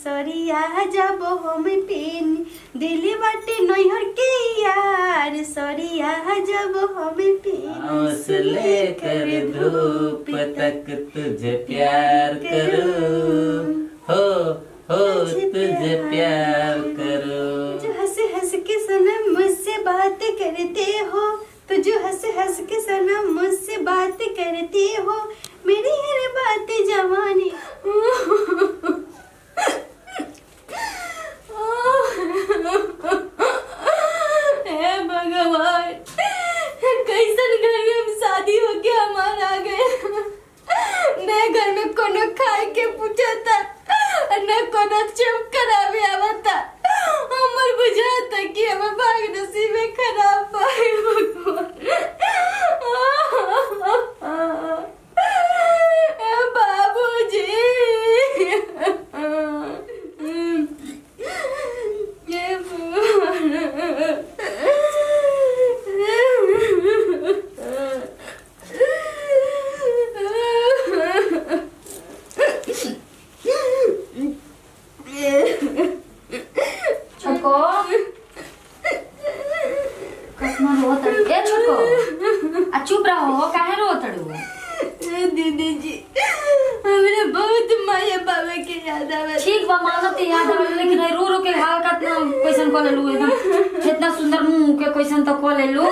सरिया जब हम पेन दिल बाटे नैहर के यार सरिया जब हम पेन लेकर धूप तक तुझे प्यार करूं हो तुझे प्यार करूं। जो हंस हंस के सनम मुझसे बात करते हो तो जो हंस हंस के सनम मुझसे बात करते हो मेरी हर बात जवानी हे भगवान कैसन घर में हम शादी हो के हमारा आ गए नए घर में कोनो खाए के पूछा था न कोनो चुप करावे आवा था हमर बुझाता कि हम भाग नसीब में खराब पाए भगवान बाबूजी चुप रहो काहे रोत दीदी जी हमरे बहुत माया बाबा के याद आवे ठीक बा मानत याद आवे लेकिन रो रो के हाल कितना क्वेश्चन कर लेलू एकदम इतना सुंदर मुंह के क्वेश्चन तो कर लेलू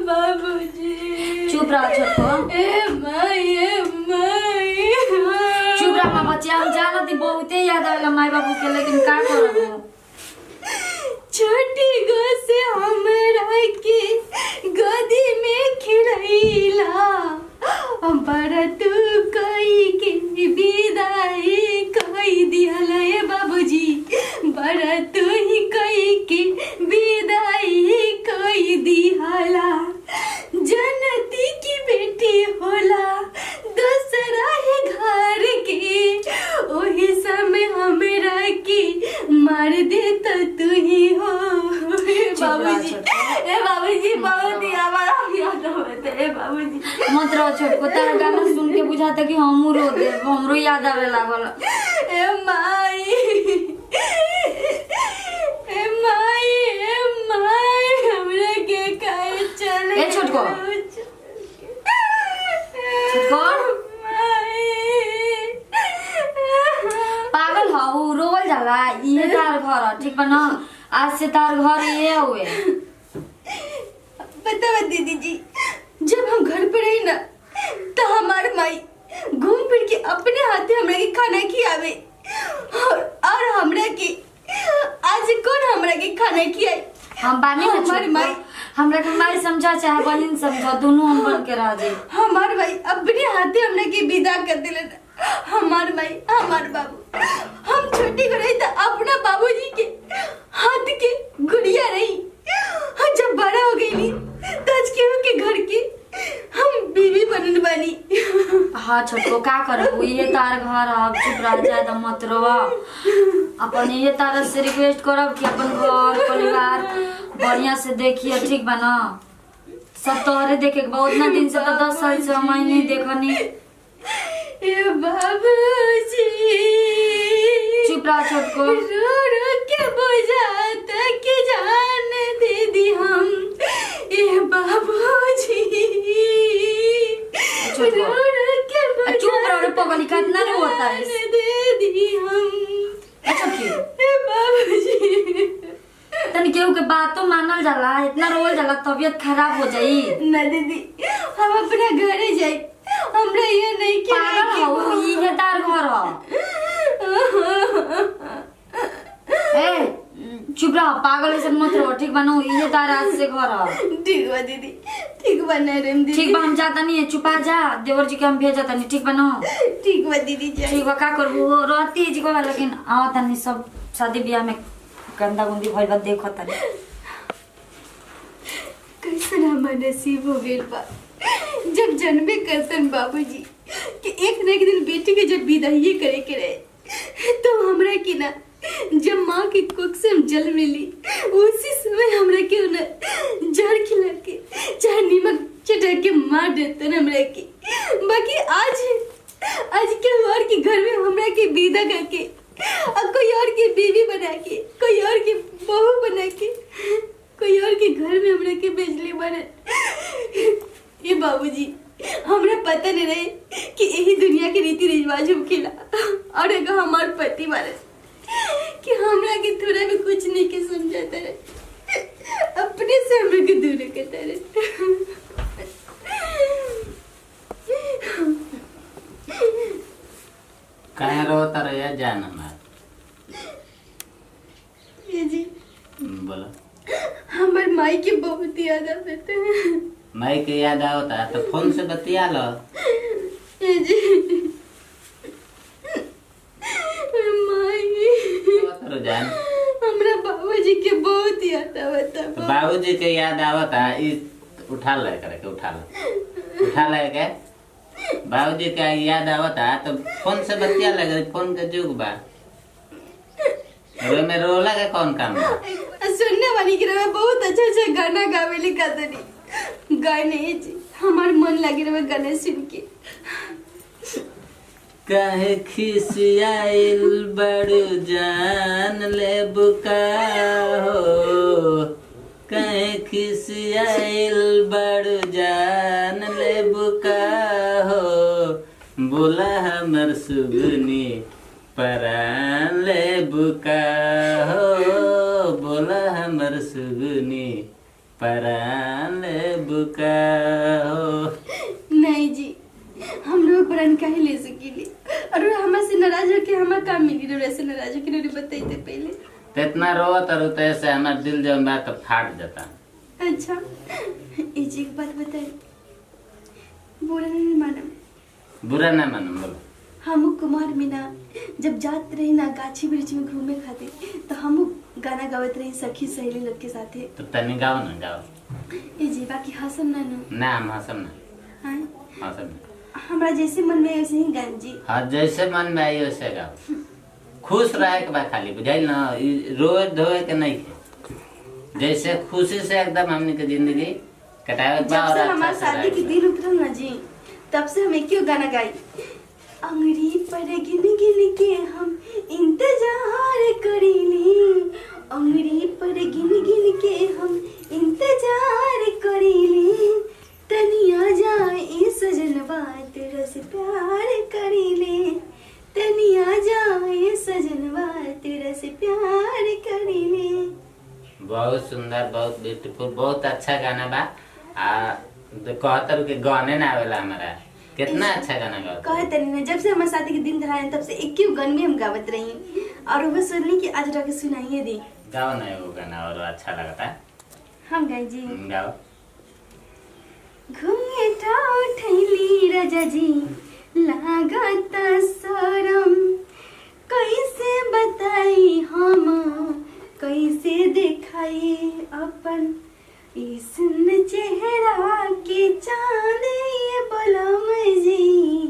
बाबूजी चुप रहो छोटको ए माई चुप रहो बच्चा हम जानत बहुते याद आवेला माई बाबू के लेकिन का करबो छोटी गो से हमरा के गोदी में खिलैला बड़ा तू कोई के विदाई कोई दिहला ए बाबूजी बड़ा तू ही कोई के विदाई कोई दिहला जनती की बेटी होला दूसरा है घर के ओही समय हमरा के मार दे तो तू ही हो बाबूजी बहुत ही हमारा याद होते है बाबूजी मत रहो छोटको तारा गाना सुन के बुझाता कि हमहू रो दे हमरो याद आवे लागल ए माई हमरा के काहे चले ए छोटको पागल हौ रोवल जाला ये तार घर ठीक बा ना आज से तार घर ये हुए बतावा दीदी जी जब हम घर पे रही ना तो हमार माई घूम फिर के अपने हाथे हमरा के खाना खियावे और हमरा के आज कौन हमरा के खाना खियाए हम बानी ना हमारी माई हमरा के माई समझा चाहे बहन समझा दोनों हम बन के रह जाए हमार भाई अपने हाथे हमरा के विदा कर दिले हमार माई हमार बाबू हम छोटी को रही तो अपना बाबूजी के हाथ के गुड़िया रही जब बड़ा हो गई तो आज के घर के हम बीवी बनन बानी हाँ छोटको का करबो ये तार घर अब चुप रह जाए तो मत रोवा अपन ये तार से रिक्वेस्ट करब कि अपन घर परिवार बढ़िया से देखिए ठीक बा ना सब तोहरे देखे के बहुत ना दिन से तो 10 साल से हम नहीं देखनी ए बाबूजी चुप रह छोटको रो रो के बुझाता कि जान दीदी हम ए बाबूजी रो रो के चुप रहो रे पगली कितना रोता है दीदी हम अच्छा की ए बाबूजी तनी केहू के बात तो मानल जाला इतना रोल जाला तबीयत खराब हो जाई ना दीदी हम अपना घरे जाई हमरा ये नहीं के पागल हो ये तार घर हो ए चुप रह पागल ऐसे मत रहो ठीक बनो ये तार आज से घर हो ठीक बा दीदी ठीक बा नरम दीदी ठीक बा हम जाता नहीं है चुपा जा देवर जी के हम भेजा तनी ठीक बनो ठीक बा दीदी जा ठीक बा का करबो रहती जी को लेकिन आओ तनी सब शादी ब्याह में गंदा गुंदी भइल बा देखो तनी कैसन हमार नसीब हो गेल बा जब जन्मे करतन बाबूजी कि एक न एक दिन बेटी के जब विदाई करे के रहे तो हमरा के ना जब माँ की कोख से हम जल मिली उसी समय हमरा के ना जहर खिला के चाहे नीमक चटा के मार देते ना हमरा के बाकी आज के वार के घर में हमरा के विदा करके हमार पति वाले कि हमरा के थोड़ा भी कुछ नहीं के समझाता रहे, अपने से हमरा के दूर करता रहे। कहाँ रोता रहे जान हमार? ये जी बोलो। हमार माई के बहुत याद आते हैं। माई के याद आवता तो फोन से बतिया लो। ये जी माई रोता जान। हमरा बाबूजी के बहुत याद आवता। तो बाबूजी के याद आवता उठा ले करके उठा ले के बाबूजी का याद आवता तो फोन से बतिया लगे। फोन के जुग बा में रोला का कौन काम बा? सुनने वाली की रहा बहुत अच्छा गाना गावे लिखा तनी गाने जी हमार मन लगे रहा गाने सुन के। काहे खिसियाइल बड़ू जान ले बुका हो, काहे खिसियाइल बड़ू जान ले बुका हो, बोला हमर सुगनी परान ले बुका हो, बोला हमर सुगनी परान ले बुका हो। नहीं जी हम लोग प्राण काहे ले सकीले और हमारे से नाराज हो के हमार काम मिली रे से नाराज हो के रे बताइते पहले तो इतना रोवत और तैसे हमार दिल जब बात तो फाट जाता। अच्छा एक एक बात बताए बुरा नहीं मानम। बुरा ना मानम बोलो। हम कुमार में ना जब जात रही ना गाछी वृक्ष में घूमे खातिर तो हम गाना गावत रही सखी सहेली लोग के साथे। तो तनी गाओ ना गाओ। ए जी बाकी हसम ना ना हम हसम ना। हां हसम हमरा जैसे मन में वैसे ही गान जी। हाँ जैसे मन में आई वैसे गाओ। खुश रहे के बा खाली बुझाइल ना रोए धोए के नहीं के जैसे खुशी से एकदम हमने के जिंदगी कटावे के बा। जब और से हमारे शादी के दिन उतरल ना जी तब से हम एक ही गाना गाई। अंगरी पर गिन गिन के हम इंतजार करीली, अंगरी पर गिन गिन के हम इंतजार करीली, तनिया जाए सजनवा तेरा से प्यार करीले, तनिया जाए सजनवा तेरा से प्यार करीले। बहुत सुंदर बहुत ब्यूटीफुल बहुत अच्छा गाना बा। कहतर के गाने ना आवेला हमारा कितना अच्छा गाना गाता कहते नहीं जब से हमारे शादी के दिन धराए तब से एक ही गान में हम गावत रही और वो सुनली कि आज रख सुनाइए दी। गाओ ना वो गाना और अच्छा लगता है। हम गाई जी गाओ। घूंघटा उठैली राजा जी लागता शरम, कैसे बताई हम कैसे दिखाई अपन इसन चेहरा के चांद ये बलम जी,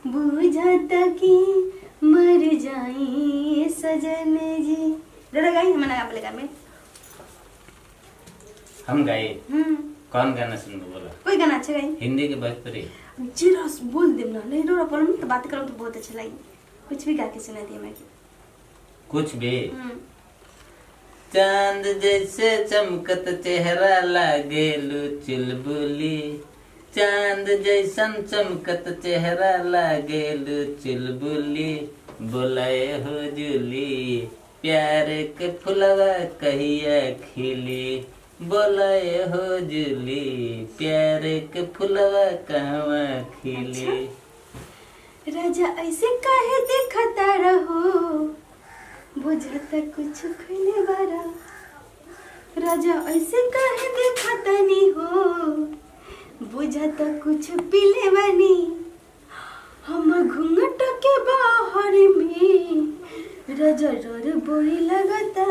बुझता कि मर जाई सजन जी। दादा गाई हमने गा बोलेगा मैं हम गाए। कौन गाना सुनबो बोलो। कोई गाना अच्छा गाई हिंदी के भोजपुरी जीरा बोल देम ना नहीं रो पर तो बात करूं तो बहुत अच्छा लगी। कुछ भी गा के सुना दिया मैं कुछ भी। चांद जैसे चमकत चेहरा लागेलू चुलबुली, चांद जैसन चमकत चेहरा लागेलू चुलबुली, बोलाए हो जुली प्यार के फुलवा कहिया खिली, बोलाए हो जुली प्यार के फुलवा कहवा खिली। राजा ऐसे काहे देखता रहो बुझता कुछ खुले बारा, राजा ऐसे काहे देखता नहीं हो बुझता कुछ पीले बनी, हम घूंघट के बाहर में राजा डर बोरी लगता,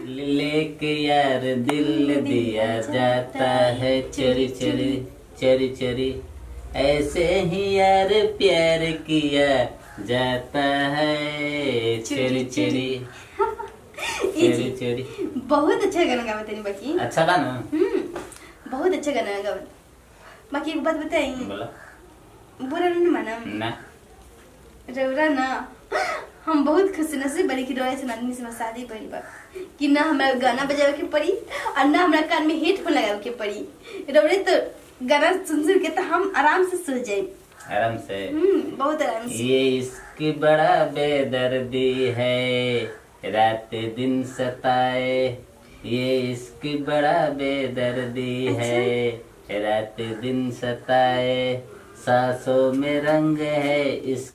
लेके यार दिल दिया जाता है चरी चरी चरी चरी, ऐसे ही यार प्यार किया जाता है चरी चरी चरी चरी। बहुत अच्छा गाना गावत है बाकी। अच्छा गाना। बहुत अच्छा गाना गावत। बाकी एक बात बताई बोला। बुरा नहीं माना ना रौरा ना हम बहुत खुश नसीब बड़ी कि रोए से आदमी से शादी भइल बा कि ना हमरा गाना बजावे के पड़ी और ना हमरा कान में हेडफोन लगावे के पड़ी। रौरे तो गाना सुन सुन के तो हम आराम से सो जाए। आराम से। बहुत आराम से। ये इश्क बड़ा बेदर्दी है, रात दिन सताए। ये इश्क बड़ा बेदर्दी है, रात दिन सताए। सांसों में रंग है इस